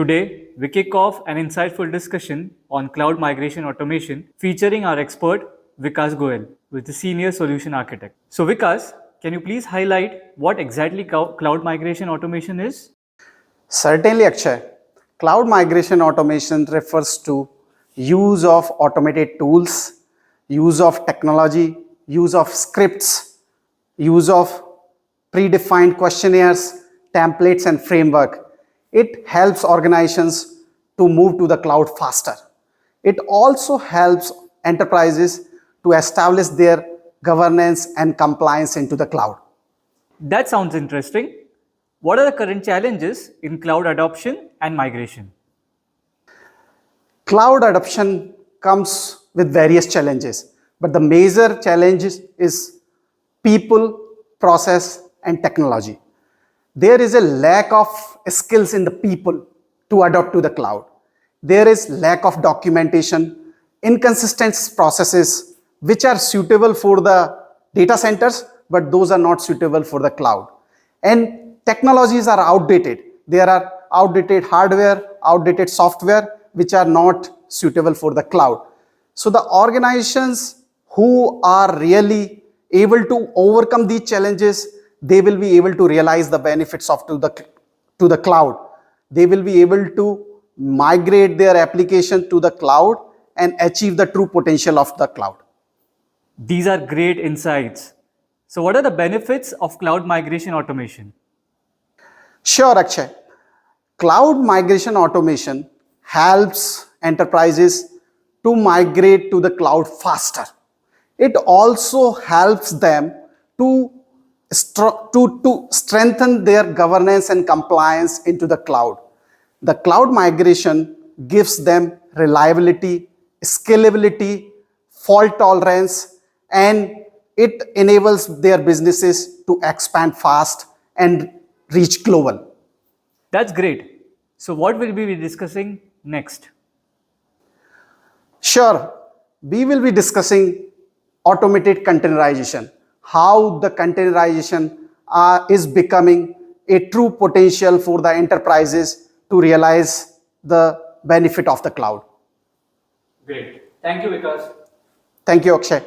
Today, we kick off an insightful discussion on cloud migration automation featuring our expert Vikas Goyal, who is the senior solution architect. So, Vikas, can you please highlight what exactly cloud migration automation is? Certainly, Akshay. Cloud migration automation refers to use of automated tools, use of technology, use of scripts, use of predefined questionnaires, templates, and framework. It helps organizations to move to the cloud faster. It also helps enterprises to establish their governance and compliance into the cloud. That sounds interesting. What are the current challenges in cloud adoption and migration? Cloud adoption comes with various challenges, but the major challenge is people, process, and technology. There is a lack of skills in the people to adopt to the cloud. There is lack of documentation, inconsistent processes which are suitable for the data centers, but those are not suitable for the cloud. And technologies are outdated. There are outdated hardware, outdated software, which are not suitable for the cloud. So the organizations who are really able to overcome these challenges, they will be able to realize the benefits of to the cloud. They will be able to migrate their application to the cloud and achieve the true potential of the cloud. These are great insights. So, what are the benefits of cloud migration automation? Sure, Akshay. Cloud migration automation helps enterprises to migrate to the cloud faster. It also helps them to strengthen their governance and compliance into the cloud. The cloud migration gives them reliability, scalability, fault tolerance, and it enables their businesses to expand fast and reach global. That's great. So, what will we be discussing next? Sure, we will be discussing automated containerization, how the containerization is becoming a true potential for the enterprises to realize the benefit of the cloud. Great. Thank you, Vikas. Thank you, Akshay.